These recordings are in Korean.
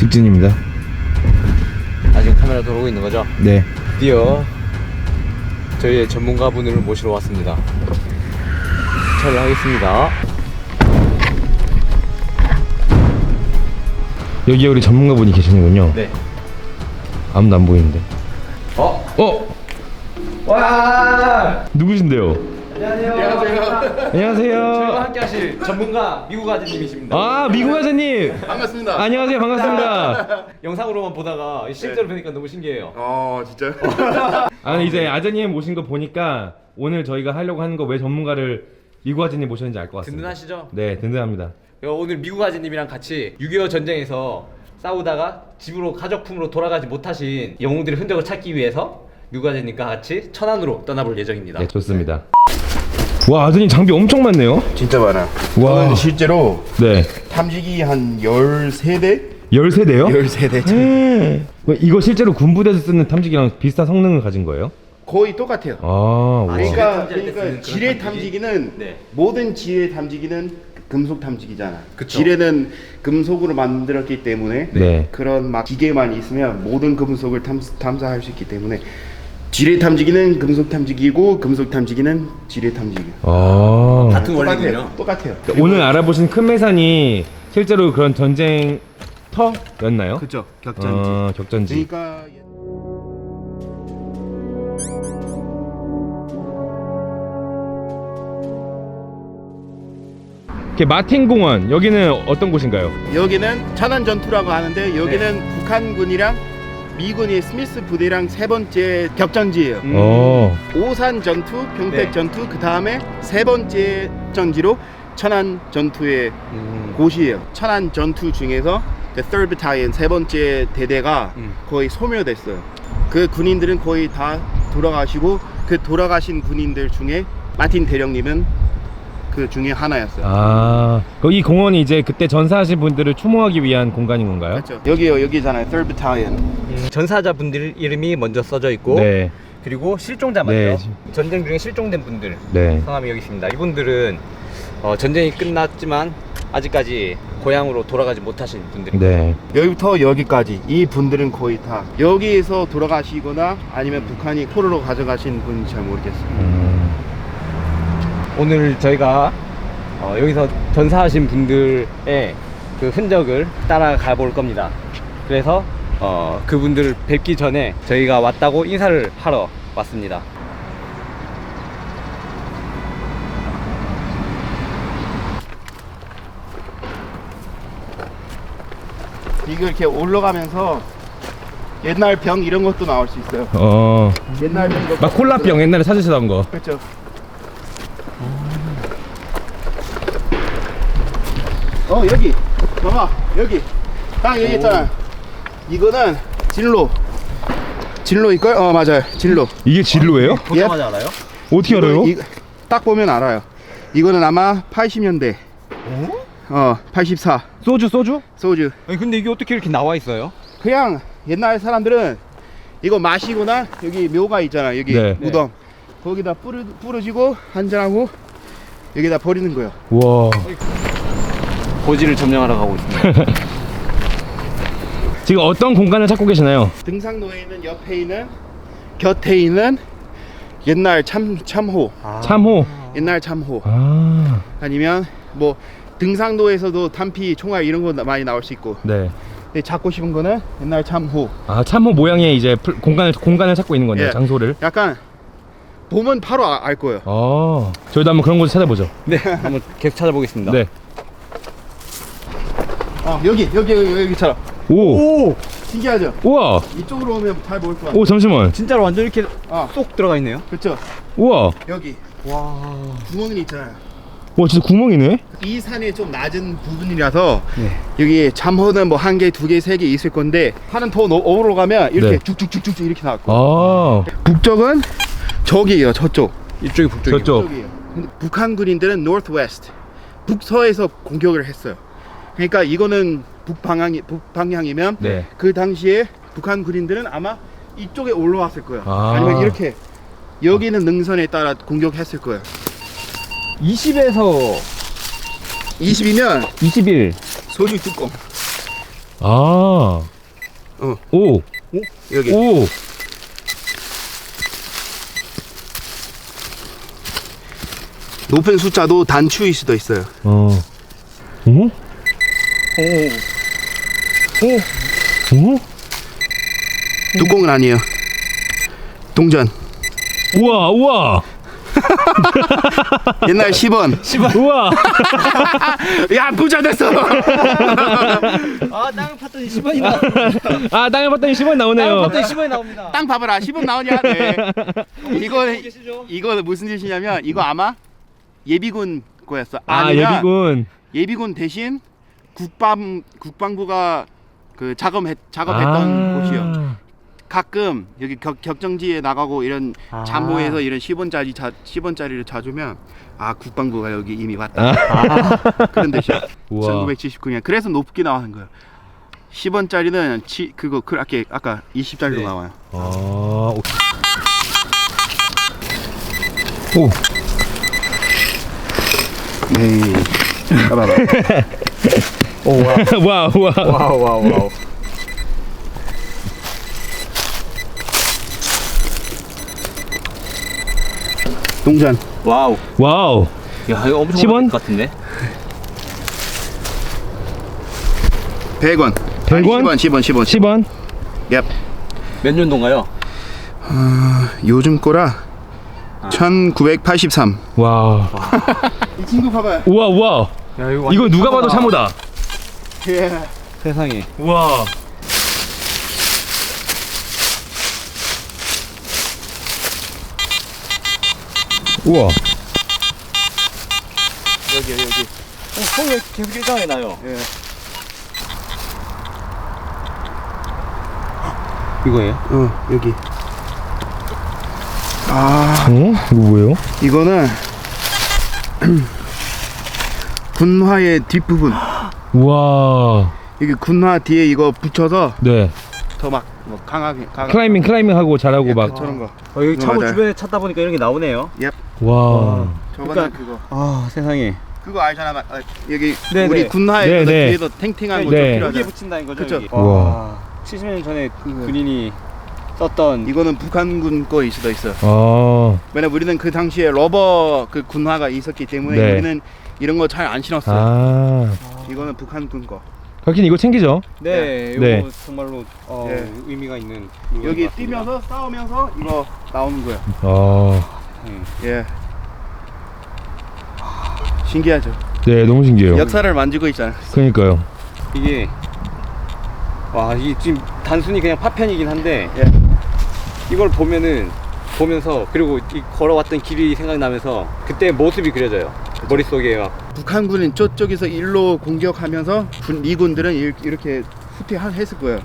직진입니다. 아직 카메라 돌아오고 있는 거죠? 네. 드디어 저희의 전문가분을 모시러 왔습니다. 촬영하겠습니다. 여기에 우리 전문가분이 계시는군요. 네. 아무도 안 보이는데. 어? 와! 누구신데요? 안녕하세요. 안녕하세요. 저희와 함께 하실 전문가 미국 아저님이십니다. 아, 미국 아저님. 반갑습니다. 안녕하세요. 반갑습니다. 영상으로만 보다가 실제로 뵈니까 너무 신기해요. 진짜요? 아니, 이제 아저님 모신 거 보니까 오늘 저희가 하려고 하는 거 왜 전문가를 미국 아저님 모셨는지 알 것 같습니다. 든든하시죠? 네, 든든합니다. 오늘 미국 아저님이랑 같이 6.25 전쟁에서 싸우다가 집으로 가족품으로 돌아가지 못하신 영웅들의 흔적을 찾기 위해서 미국 아저님과 같이 천안으로 떠나볼 예정입니다. 네, 좋습니다. 와, 아저님 장비 엄청 많네요. 진짜 많아. 와. 저는 실제로 네. 탐지기 한 13대? 13대요? 13대. 이거 실제로 군부대에서 쓰는 탐지기랑 비슷한 성능을 가진 거예요? 거의 똑같아요. 아, 와. 그러니까, 지뢰 탐지할 때 쓰는 지뢰 그런 탐지기는 네. 모든 지뢰 탐지기는 금속 탐지기잖아. 그쵸. 지뢰는 금속으로 만들었기 때문에 네. 그런 막 기계만 있으면 모든 금속을 탐사할 수 있기 때문에 지뢰 탐지기는 금속 탐지기고 금속 탐지기는 지뢰 탐지기. 아. 같은 원리군요. 똑같아요. 오늘 알아보신 큰매산이 실제로 그런 전쟁터였나요? 그죠. 격전지. 격전지. 그러니까 마틴 공원 여기는 어떤 곳인가요? 여기는 천안 전투라고 하는데 여기는 북한군이랑 미군의 스미스 부대랑 세 번째 격전지예요. 오산 전투, 평택 네. 전투, 그 다음에 세 번째 전지로 천안 전투의 곳이에요. 천안 전투 중에서 The Third Battalion 세 번째 대대가 거의 소멸됐어요. 그 군인들은 거의 다 돌아가시고 그 돌아가신 군인들 중에 마틴 대령님은 그 중에 하나였어요. 아, 이 공원이 이제 그때 전사하신 분들을 추모하기 위한 공간인 건가요? 그렇죠. 여기요, 여기잖아요. Third Battalion. 전사자분들 이름이 먼저 써져 있고 네. 그리고 실종자 네. 맞죠? 전쟁 중에 실종된 분들 네. 성함이 여기 있습니다. 이분들은 전쟁이 끝났지만 아직까지 고향으로 돌아가지 못하신 분들입니다. 네. 여기부터 여기까지 이 분들은 거의 다 여기에서 돌아가시거나 아니면 북한이 포로로 가져가신 분인지 잘 모르겠어요. 오늘 저희가 여기서 전사하신 분들의 그 흔적을 따라가 볼 겁니다. 그래서 그분들을 뵙기 전에 저희가 왔다고 인사를 하러 왔습니다. 이거 이렇게 올라가면서 옛날 병 이런 것도 나올 수 있어요. 옛날 병 막 콜라병 옛날에 찾으시던 거. 그렇죠. 여기 봐봐, 여기 딱 여기 있잖아. 이거는 진로일걸? 맞아요, 진로. 이게 진로예요? 보자마자 알아요? 어떻게 알아요? 이거 딱 보면 알아요. 이거는 아마 80년대 84 소주? 소주. 아니 근데 이게 어떻게 이렇게 나와 있어요? 그냥 옛날 사람들은 이거 마시거나 여기 묘가 있잖아, 여기 네. 무덤 거기다 뿌려지고 한잔하고 여기다 버리는 거예요. 와. 고지를 점령하러 가고 있습니다. 지금 어떤 공간을 찾고 계시나요? 등산로에 있는 옆에 있는 곁에 있는 옛날 참호 참호. 옛날 참호 아. 아니면 뭐 등산로에서도 탄피 총알 이런 거 많이 나올 수 있고. 네. 근데 찾고 싶은 거는 옛날 참호. 아, 참호 모양의 이제 공간을 찾고 있는 거네요. 예. 장소를. 약간 보면 바로 알 거예요. 저희도 한번 그런 곳을 찾아보죠. 네, 한번 계속 찾아보겠습니다. 네. 여기처럼. 오. 신기하죠? 우와. 이쪽으로 오면 잘 보일 거야. 오, 잠시만. 진짜로 완전 이렇게 쏙 들어가 있네요. 그렇죠. 우와. 여기 와. 구멍이 있잖아요. 와, 진짜 구멍이네. 이 산이 좀 낮은 부분이라서 네. 여기 참호는 뭐 한 개, 두 개, 세 개 있을 건데 산은 더 올라가면 이렇게 네. 쭉쭉쭉쭉 이렇게 나왔고. 아. 북쪽은 저기예요, 저쪽. 이쪽이 북쪽이고. 저쪽. 저쪽이에요. 근데 북한 군인들은 northwest, 북서에서 공격을 했어요. 그러니까 이거는 북방향이면 네. 그 당시에 북한 군인들은 아마 이쪽에 올라왔을 거예요. 아. 아니면 이렇게 여기는 능선에 따라 공격했을 거예요. 20에서 20이면 21. 소주 뚜껑. 아. 어. 오. 여기. 오. 높은 숫자도 단추일 수도 있어요. 어. 어? 오. 뚜껑은 아니에요. 동전. 우와, 우와. 옛날 10원. 우와. 야, 부자 됐어. 아 땅을 팠더니 10원이다. 아, 땅을 봤더니 10원 나오네요. 10원이 나옵니다. 땅 봐봐라. 10원 나오냐? 네. 이거는 계시죠? 이거는 무슨 뜻이냐면 이거 아마 예비군 거였어. 아, 아니면 예비군. 예비군 대신 국방부가 그 작업했던 곳이요. 가끔 여기 격정지에 나가고 이런 잠보에서 이런 10원짜리를 찾으면 아 국방부가 여기 이미 왔다. 그런 뜻이야. 우와. 1979년. 그래서 높게 나오는 거예요. 10원짜리는 그거 아까 20짜리로 네. 나와요. 아. 오. 네. 봐봐. 와우, 와우. 와우. 동전. 와우. 와우. 야 이거 엄청 10원? 많을 것 같은데. 100원. 100원? 10원. 10원. 얍. 몇 년도인가요? 요즘 거라 1983. 와. 이 친구 봐봐요. 우와, 우와. 야 이거 이거 누가 봐도 참호다. 예. 세상에. 우와. 우와. 여기. 손이 계속 일정하게 나요. 예. 이거예요? 여기. 아, 어? 이거 뭐예요? 이거는 군화의 뒷부분. 우와. 여기 군화 뒤에 이거 붙여서 네. 더 막 강하게 클라이밍 하고 잘하고 막. 저런 거. 여기 차고 맞아요. 주변에 찾다 보니까 이런 게 나오네요. 와. 저거는 그러니까- 그거. 아 세상에. 그거 알잖아. 여기 네, 우리 네. 군화에 네, 네. 뒤에도 탱탱한 거 네. 좀 여기에 필요하잖아. 붙인다는 거죠? 그쵸. 여기? 우와. 와. 70년 전에 군인이 썼던 이거는 북한군 거일 수도 있어. 아. 왜냐면 우리는 그 당시에 러버 그 군화가 있었기 때문에 네. 우리는 이런 거 잘 안 신었어. 아. 이거는 북한군 거. 각긴 이거 챙기죠? 네, 네. 이거 정말로 네. 의미가 있는 여기 물건인 것 같습니다. 뛰면서 싸우면서 이거 나오는 거야. 아. 예. 신기하죠. 네, 너무 신기해요. 역사를 만지고 있잖아. 그러니까요. 이게 이게 지금 단순히 그냥 파편이긴 한데 예. 이걸 보면서 그리고 이 걸어왔던 길이 생각나면서 그때 모습이 그려져요. 머릿속에 막 북한군은 저쪽에서 일로 공격하면서 미군들은 이렇게 후퇴했을 거예요.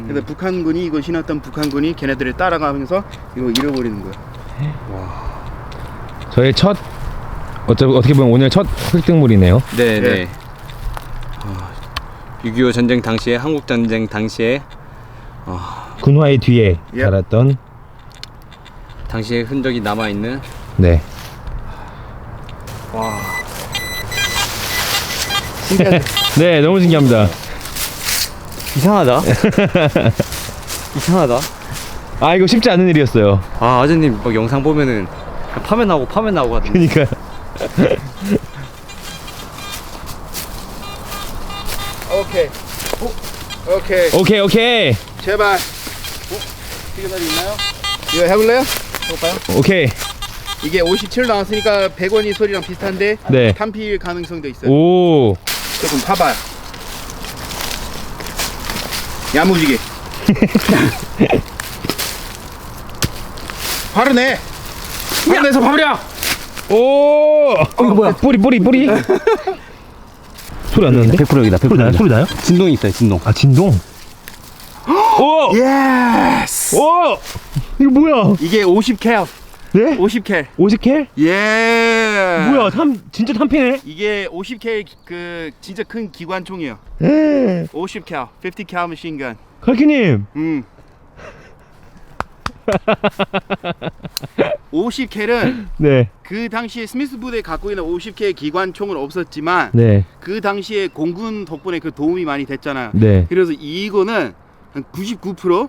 그래서 북한군이 이거 신었던 북한군이 걔네들을 따라가면서 이거 잃어버리는 거예요. 저의 어떻게 보면 오늘 첫 획득물이네요. 네, 네. 6.25 전쟁 당시에 한국 전쟁 당시에 군화의 뒤에 예. 자랐던. 당시의 흔적이 남아 있는 네. 와. 신기하죠. 네, 너무 신기합니다. 이상하다. 이상하다. 아, 이거 쉽지 않은 일이었어요. 아저님 막 영상 보면은 파면 나오고 하던데. 그러니까. 오케이. 오케이. 오케이. 제발. 시그널이 있나요? 이거 해볼래요? 해볼까요? 오케이. 이게 57 나왔으니까 100원이 소리랑 비슷한데 네. 탄필 가능성도 있어요. 오. 조금 파봐요. 야무지게. 바로 내. 바로 내서 버려. 오. 이거 뭐야? 뿌리. 소리 안 나는데? 100%이다. 소리 나요? 진동이 있어요. 진동. 아, 진동. 오! 예스. 오! 이거 뭐야? 이게 50캘. 네? 50캘. 50캘? 예. 뭐야? 진짜 탐피네? 이게 50캘 그 진짜 큰 기관총이에요. 에. 50cal, 50cal machine gun. 갈키님. 50캘은 네. 그 당시에 스미스 부대 갖고 있는 50캘 기관총은 없었지만 네. 그 당시에 공군 덕분에 그 도움이 많이 됐잖아요. 네. 그래서 이거는 한 99%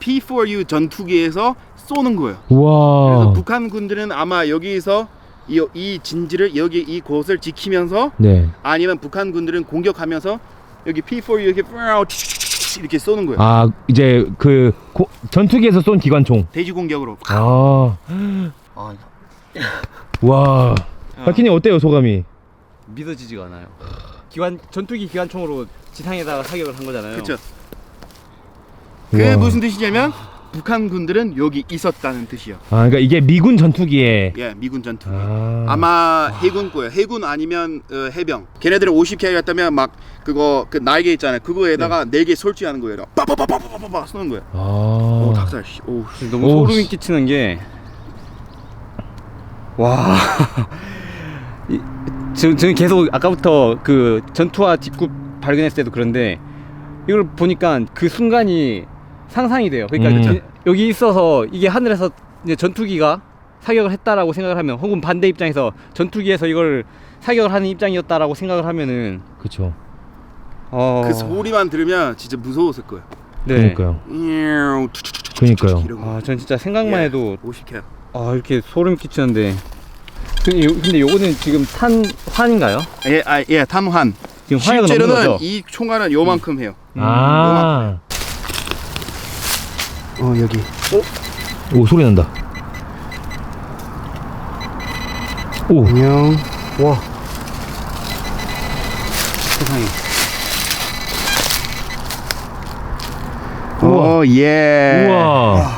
P4U 전투기에서 쏘는 거예요. 그래서 와. 북한 군들은 아마 여기서 이 진지를 여기 이 곳을 지키면서 네. 아니면 북한 군들은 공격하면서 여기 P4U 이렇게 이렇게 쏘는 거예요. 아, 이제 그 전투기에서 쏜 기관총. 대지 공격으로. 아. 와. 박희님 어때요, 소감이? 믿어지지가 않아요. 전투기 기관총으로 지상에다가 사격을 한 거잖아요. 그렇죠. 그게 우와. 무슨 뜻이냐면 북한 군들은 여기 있었다는 뜻이요. 아, 그러니까 이게 미군 전투기에. 예, 미군 전투기. 아. 아마 해군 거예요. 해군 아니면 해병. 걔네들은 50킬 같다면 막 그거 그 날개 있잖아요. 그거에다가 4개 설치하는 거예요. 빠빠빠빠빠빠 쏘는 거예요. 아. 오, 닭살. 씨. 오. 너무 오, 소름이 씨. 끼치는 게 와. 저는 계속 아까부터 그 전투화 뒷굽 발견했을 때도 그런데 이걸 보니까 그 순간이 상상이 돼요. 그러니까 여기 있어서 이게 하늘에서 이제 전투기가 사격을 했다라고 생각을 하면, 혹은 반대 입장에서 전투기에서 이걸 사격을 하는 입장이었다라고 생각을 하면은, 그쵸. 그 소리만 들으면 진짜 무서웠을 거예요. 네. 그러니까요. 그러니까요. 그러니까요. 전 진짜 생각만 해도 50킬. 이렇게 소름 끼치는데. 근데 요거는 지금 탄환인가요? 예, 탄환. 지금 화약은 없는 실제로는 거죠? 이 총알은 요만큼 해요. 아. 여기. 오, 소리 난다. 오. 안녕. 와. 세상에. 오, 예. 우와.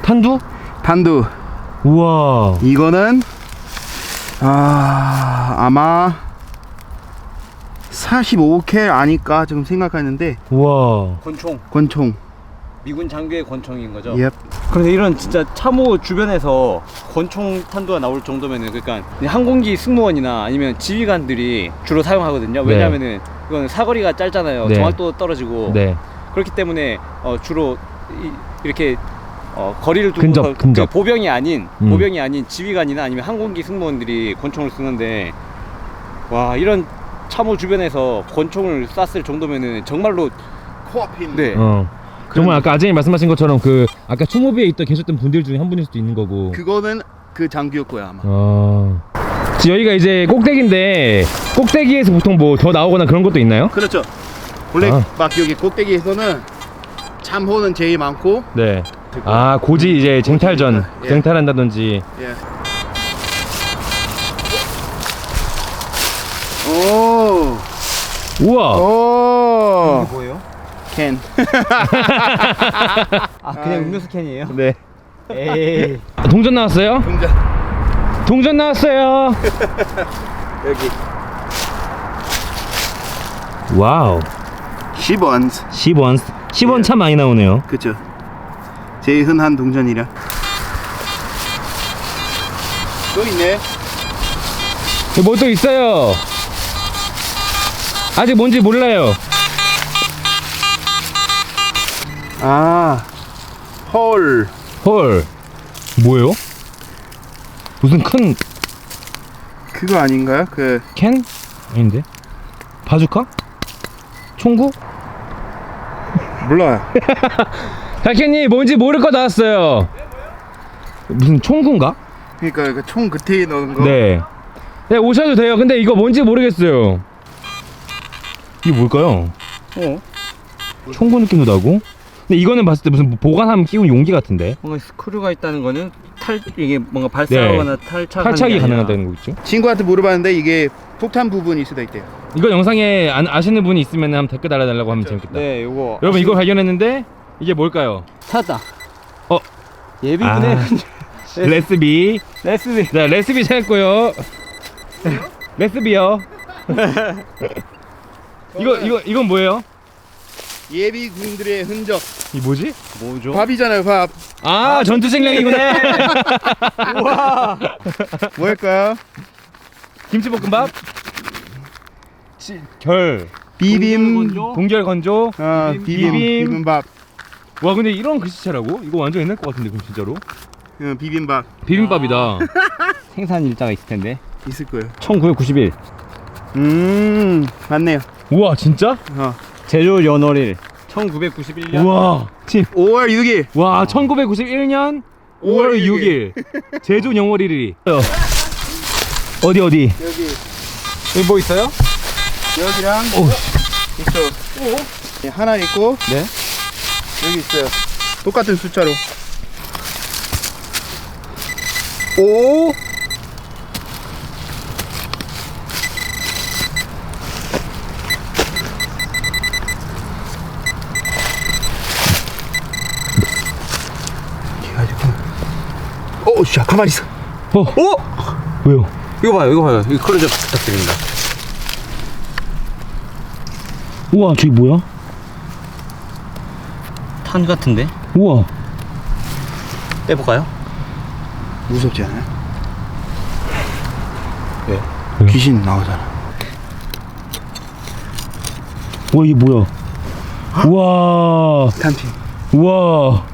탄두? 탄두. 우와. 이거는 아마 45킬 아닐까 지금 생각하는데 우와. 권총. 미군 장교의 권총인 거죠? 예. 그런데 이런 진짜 참호 주변에서 권총 탄두가 나올 정도면은, 그러니까 항공기 승무원이나 아니면 지휘관들이 주로 사용하거든요. 네. 왜냐하면은 이건 사거리가 짧잖아요. 네. 정확도 떨어지고. 네. 그렇기 때문에 주로 이렇게 거리를 두고 근접. 그 보병이 아닌 지휘관이나 아니면 항공기 승무원들이 권총을 쓰는데, 와, 이런 참호 주변에서 권총을 쐈을 정도면은 정말로 코앞에 있는. 네. 정말 아까 아재님 말씀하신 것처럼 그 아까 총호비에 계셨던 분들 중에 한 분일 수도 있는 거고. 그거는 그 장교일 거야 아마. 지금 여기가 이제 꼭대기인데 꼭대기에서 보통 뭐 더 나오거나 그런 것도 있나요? 그렇죠. 원래 아. 막 여기 꼭대기에서는 참호는 제일 많고. 네. 아, 고지 이제 쟁탈전, 예. 쟁탈한다든지. 예. 오. 우와. 오. 뭐예요? 캔. 그냥 음료수 캔이에요? 네. 에이. 동전 나왔어요? 동전 나왔어요. 여기. 와우. 10원. 10원. 10원 참 많이 나오네요. 그쵸. 제일 흔한 동전이라. 또 있네. 뭐 또 있어요. 아직 뭔지 몰라요. 헐. 헐. 뭐예요? 무슨 큰 그거 아닌가요? 그 캔? 아닌데? 바주카? 총구? 몰라요. 박현님 뭔지 모를 거 나왔어요. 무슨 총구인가? 그러니까 그 총 끝에 넣은 거. 네. 네, 오셔도 돼요. 근데 이거 뭔지 모르겠어요. 이게 뭘까요? 총구 느낌도 나고. 근데 이거는 봤을 때 무슨 보관함 끼운 용기 같은데. 뭔가 스크류가 있다는 거는 이게 뭔가 발사하거나 탈착이 가능하다는 거겠죠? 친구한테 물어봤는데 이게 폭탄 부분일 수도 있대요. 이거 영상에 아시는 분이 있으면 한번 댓글 달아달라고 하면 재밌겠다. 네, 요거. 여러분 이걸 발견했는데 이게 뭘까요? 찾았다. 아. 예비군의 레스비. 레스비. 자, 레스비 찾았고요. 레스비요. 이건 뭐예요? 예비군들의 흔적. 이 뭐지? 뭐죠? 밥이잖아요, 밥. 아, 전투 식량이구나. 우와. 뭘까요? 김치볶음밥. 결. 비빔. 동결 건조. 비빔밥. 와, 근데 이런 글씨체라고? 이거 완전 옛날 것 같은데 그럼 진짜로? 비빔밥 비빔밥이다. 생산 일자가 있을 텐데. 있을 거예요. 1991. 맞네요. 우와 진짜? 제조 연월일 1991년. 우와 침. 5월 6일. 와 1991년 5월 6일 제조 영월 1일이 어디 여기 여기 뭐 있어요? 여기랑 있어. 네, 하나 있고 네. 여기 있어요. 똑같은 숫자로. 오. 오, 씨, 가만히 있어. 오! 왜요? 이거 봐요. 이거 클로즈업 부탁드립니다. 우와 저기 뭐야? 탄 같은데? 우와 빼볼까요? 무섭지 않아요? 왜? 귀신 나오잖아. 우와 이게 뭐야? 우와 탄피. 우와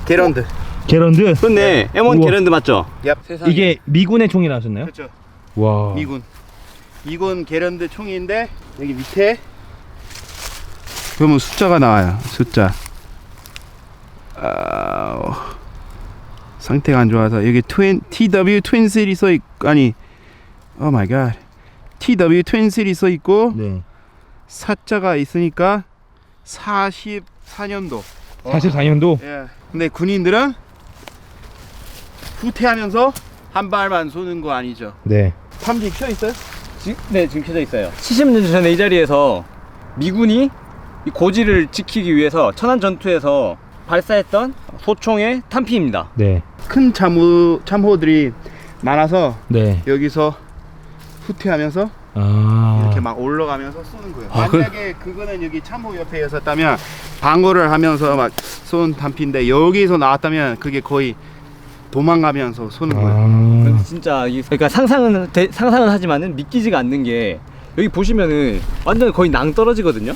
게런드. 게런드? 그렇네. M1 우와. 게런드 맞죠? 얍. 이게 미군의 총이라 하셨나요? 그렇죠. 와 미군 게런드 총인데 여기 밑에 보면 숫자가 나와요. 숫자. 상태가 안 좋아서 여기 TW 트윈 시리 써 있고 아니 오 마이 갓 TW 트윈 시리 써 있고 네. 사자가 있으니까 44년도. 44년도? 예. 근데 군인들은 후퇴하면서 한 발만 쏘는 거 아니죠? 네. 탐지 켜 있어요? 네, 지금 켜져 있어요. 70년 전에 이 자리에서 미군이 이 고지를 지키기 위해서 천안 전투에서 발사했던 소총의 탄피입니다. 네. 큰 참호들이 많아서 네. 여기서 후퇴하면서 아. 이렇게 막 올라가면서 쏘는 거예요. 아, 만약에 그거는 여기 참호 옆에 있었다면 방어를 하면서 막 쏜 단피인데 여기서 나왔다면 그게 거의 도망가면서 쏘는 거예요. 아. 진짜 그러니까 상상은 하지만은 믿기지가 않는 게 여기 보시면은 완전 거의 낭떠러지거든요.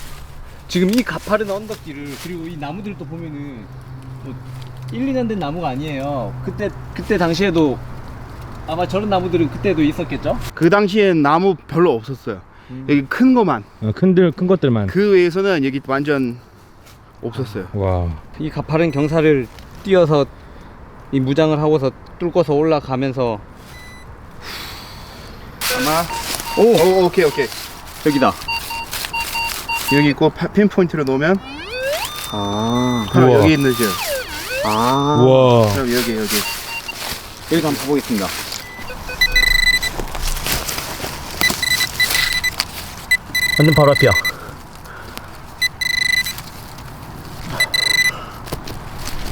지금 이 가파른 언덕길을 그리고 이 나무들도 보면은 뭐 1, 2년 된 나무가 아니에요. 그때 당시에도 아마 저런 나무들은 그때도 있었겠죠? 그 당시엔 나무 별로 없었어요. 여기 큰 거만. 큰 것들만. 그 외에서는 여기 완전 없었어요. 와. 이 가파른 경사를 뛰어서 이 무장을 하고서 뚫고서 올라가면서 아마 오 오케이 여기다. 여기 있고 핀포인트로 놓으면 그럼 우와. 여기 있는지요. 우와. 그럼 여기 여기서 한번 가보겠습니다. 완전 바로 앞이야.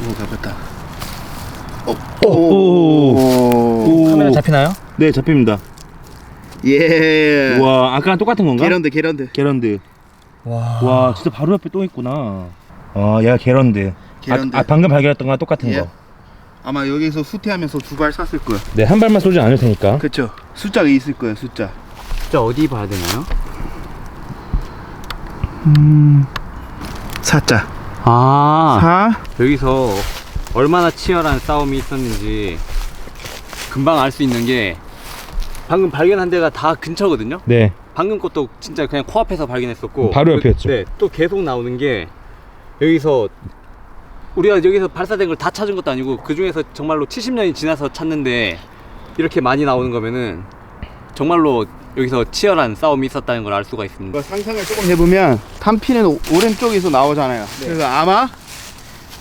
오 잡혔다. 오. 카메라 잡히나요? 네, 잡힙니다. 예. 와, 아까랑 똑같은 건가? 게런드. 게런드. 와. 와, 진짜 바로 옆에 또 있구나. 얘가 게런드. 게런드. 방금 발견했던 거랑 똑같은 예. 거. 아마 여기서 후퇴하면서 두 발 쐈을 거야. 네, 한 발만 쏘지 않을 테니까. 그쵸. 숫자가 있을 거예요. 숫자. 진짜 어디 봐야 되나요? 사자. 아. 4. 여기서 얼마나 치열한 싸움이 있었는지 금방 알 수 있는 게 방금 발견한 데가 다 근처거든요. 네. 방금 것도 진짜 그냥 코앞에서 발견했었고 바로 옆이었죠. 네, 또 계속 나오는 게 여기서 우리가 여기서 발사된 걸 다 찾은 것도 아니고 그 중에서 정말로 70년이 지나서 찾는데 이렇게 많이 나오는 거면은 정말로 여기서 치열한 싸움이 있었다는 걸 알 수가 있습니다. 상상을 조금 해보면 탄피는 오른쪽에서 나오잖아요. 그래서 아마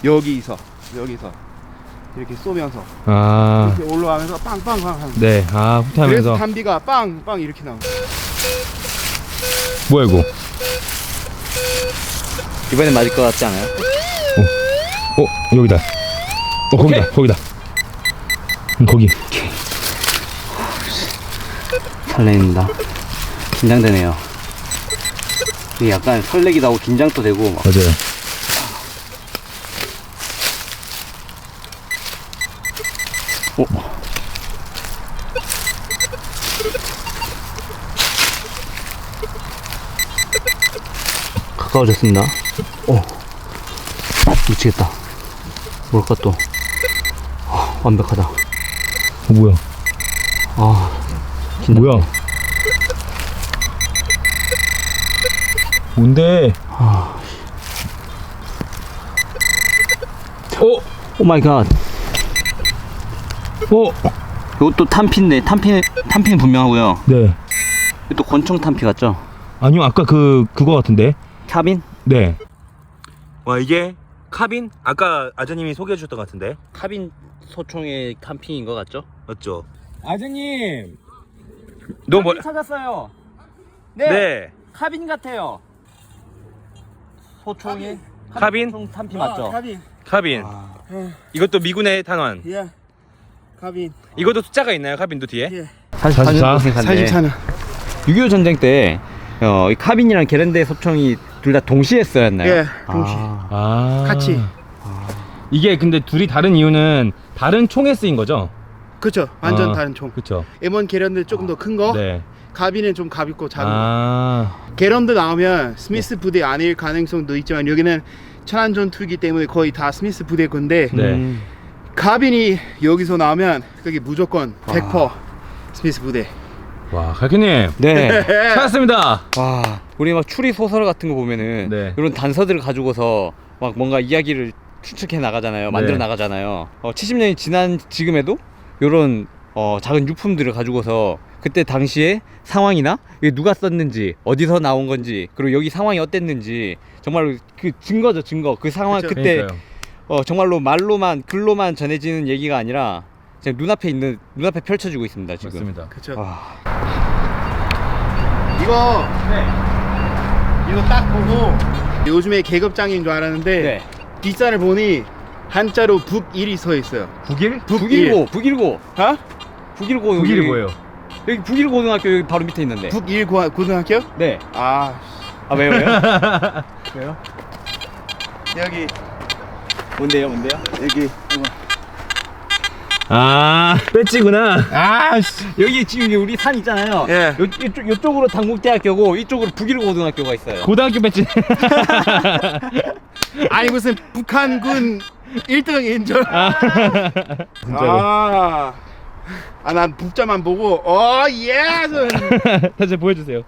여기서 이렇게 쏘면서 아. 이렇게 올라가면서 빵빵빵 하는. 네. 그래서 후퇴하면서. 탄비가 빵빵 이렇게 나오고. 뭐야 이거? 이번엔 맞을 것 같지 않아요? 여기다. 거기다. 거기. 설레입니다. 긴장되네요. 이게 약간 설레기도 하고 긴장도 되고 막. 맞아요. 가까워졌습니다. 미치겠다. 뭘까 또? 완벽하다. 뭐야? 아, 뭐야? 뭔데? 오 마이 갓. 이것도 탄피인데 탄피는 분명하고요. 네. 이것도 권총 탄피 같죠? 아니요, 아까 그거 같은데. 카빈? 네. 와, 이게 카빈? 아까 아저님이 소개해 주셨던 것 같은데. 카빈 소총의 탄피인 것 같죠? 맞죠? 아저님. 너 뭐? 찾았어요. 네. 카빈 같아요. 소총의 카빈? 소총 탄피 맞죠? 카빈. 카빈. 이것도 미군의 탄환. 예. 카빈. 이것도 숫자가 있나요? 카빈도 뒤에? 예. 44년 생산인데 44년. 6.25 전쟁 때 이 카빈이랑 게렌데 소총이 둘 다 동시에 쓰였나요? 예, 동시. 아. 같이. 이게 근데 둘이 다른 이유는 다른 총에 쓰인 거죠? 그렇죠. 완전 아, 다른 총. 그렇죠. M1 게런드 조금 더 큰 거. 네. 카빈은 좀 가볍고 작은 거. 아. 게런드 나오면 스미스 부대 아닐 가능성도 있지만 여기는 천안 전투기 때문에 거의 다 스미스 부대 건데 네. 카빈이 여기서 나오면 그게 무조건 100% 스미스 부대. 와, 갈키님. 네. 찾았습니다. 와, 우리 막 추리 소설 같은 거 보면은 네. 이런 단서들을 가지고서 막 뭔가 이야기를 추측해 나가잖아요. 만들어 네. 나가잖아요. 70년이 지난 지금에도 이런 작은 유품들을 가지고서 그때 당시에 상황이나 이게 누가 썼는지 어디서 나온 건지 그리고 여기 상황이 어땠는지 정말로 그 증거죠, 증거. 그 상황 그쵸. 그때 그러니까요. 정말로 말로만 글로만 전해지는 얘기가 아니라 지금 눈앞에 펼쳐지고 있습니다, 지금. 맞습니다. 그렇죠. 와. 이거 이거 딱 보고 요즘에 계급장인 줄 알았는데 네. 뒷산을 보니 한자로 북일이 서 있어요. 북일? 북일고, 북일고, 어? 북일고. 북일이 여기, 뭐예요? 여기 북일 고등학교 여기 바로 밑에 있는데. 북일 고등학교? 네. 아 왜요? 왜요? 여기 뭔데요? 여기 아, 배지구나. 아씨 여기 지금 우리 산 있잖아요. 예. 이쪽으로 당국대학교고 이쪽으로 북일 고등학교가 있어요. 고등학교 배지. 아니 무슨 북한군 1등인 줄. 진짜로. 난 북자만 보고 예스. 다시 보여주세요.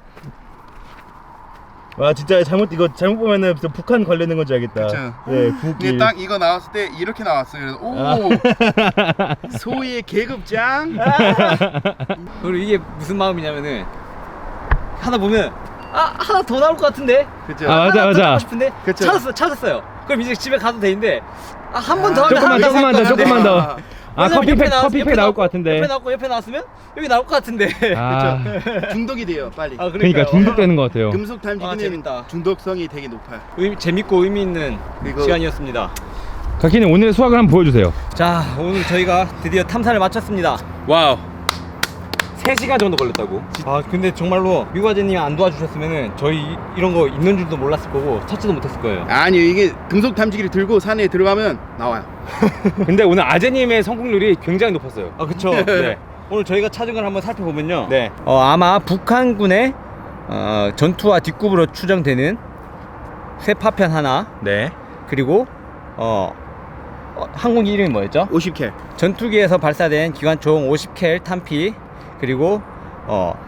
와, 진짜 이거 잘못 보면은 북한 관련된 건 줄 알겠다. 그쵸. 네, 이게 북일. 딱 이거 나왔을 때 이렇게 나왔어요. 그래서 오 소위의 계급장. 그리고 이게 무슨 마음이냐면은 하나 보면 하나 더 나올 것 같은데. 그죠. 아, 맞아, 하나 더 맞아. 나오고 싶은데 그쵸. 찾았어요. 그럼 이제 집에 가도 되는데 한 번 더 하면 조금만, 하나 조금만 더, 조금만 더. 아, 왜냐면 커피팩 나올 것 같은데. 옆에 나왔으면 여기 나올 것 같은데. 아, 중독이 돼요 빨리. 그러니까 중독되는 것 같아요. 금속 탐지기는 재밌다. 중독성이 되게 높아요. 재밌고 의미 있는 이거- 시간이었습니다. 가키님 오늘의 수학을 한번 보여주세요. 자, 오늘 저희가 드디어 탐사를 마쳤습니다. 와우. 3시간 정도 걸렸다고. 근데 정말로 미과제님이 안 도와주셨으면은 저희 이런 거 있는 줄도 몰랐을 거고 찾지도 못했을 거예요. 아니요 이게 금속 탐지기를 들고 산에 들어가면 나와요. 근데 오늘 아재님의 성공률이 굉장히 높았어요. 그쵸. 네. 오늘 저희가 찾은 걸 한번 살펴보면요. 네. 아마 북한군의 전투와 뒷굽으로 추정되는 쇠파편 하나, 네. 그리고 항공기 이름이 뭐였죠? 50캘. 전투기에서 발사된 기관총 50켈 탄피, 그리고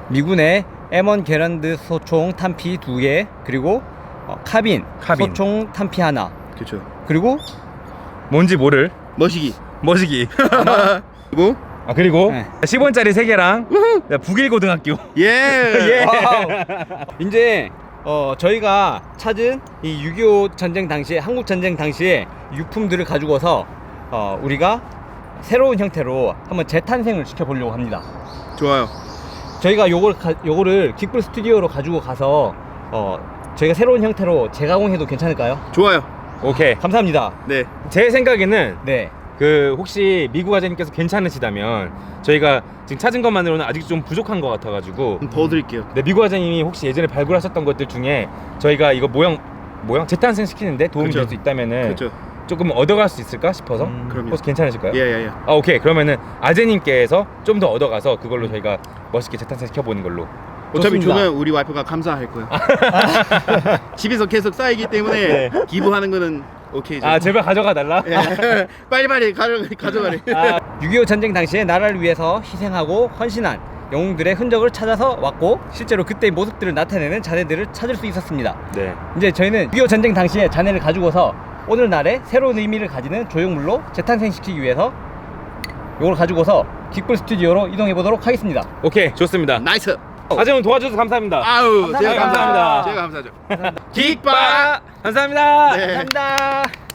미군의 M1 게런드 소총 탄피 2개, 그리고 카빈 소총 탄피 하나, 그렇죠. 그리고 뭔지 모를 머시기. 머시기. 그리고 그리고 네. 10원짜리 3개랑 북일고등학교. 예. 이제 저희가 찾은 이 6.25 전쟁 당시에, 한국 전쟁 당시에 유품들을 가지고서 우리가 새로운 형태로 한번 재탄생을 시켜보려고 합니다. 좋아요. 저희가 요거를 긱불 스튜디오로 가지고 가서 저희가 새로운 형태로 재가공해도 괜찮을까요? 좋아요. 오케이. 감사합니다. 네. 제 생각에는 네. 혹시 미국 아재님께서 괜찮으시다면 저희가 지금 찾은 것만으로는 아직 좀 부족한 것 같아가지고 더 드릴게요. 네, 미국 아재님이 혹시 예전에 발굴하셨던 것들 중에 저희가 이거 모양 재탄생 시키는데 도움이 그쵸. 될 수 있다면은 그렇죠. 조금 얻어갈 수 있을까 싶어서 그럼요. 혹시 괜찮으실까요? 예. 오케이. 그러면은 아재님께서 좀 더 얻어가서 그걸로 저희가 멋있게 재탄생 시켜보는 걸로. 어차피 좋습니다. 주면 우리 와이프가 감사할 거예요. 집에서 계속 쌓이기 때문에 기부하는 거는 오케이. 아 제발 가져가 달라. 예. 빨리빨리 가져가래. 6.25 전쟁 당시에 나라를 위해서 희생하고 헌신한 영웅들의 흔적을 찾아서 왔고 실제로 그때의 모습들을 나타내는 잔해들을 찾을 수 있었습니다. 네. 이제 저희는 6.25 전쟁 당시의 잔해를 가지고서 오늘날의 새로운 의미를 가지는 조형물로 재탄생시키기 위해서 이걸 가지고서 긱불 스튜디오로 이동해 보도록 하겠습니다. 오케이, 좋습니다. 나이스. 아재분 도와주셔서 감사합니다. 아우, 제가 감사합니다. 제가 감사하죠. 깃바 감사합니다. 네. 감사합니다.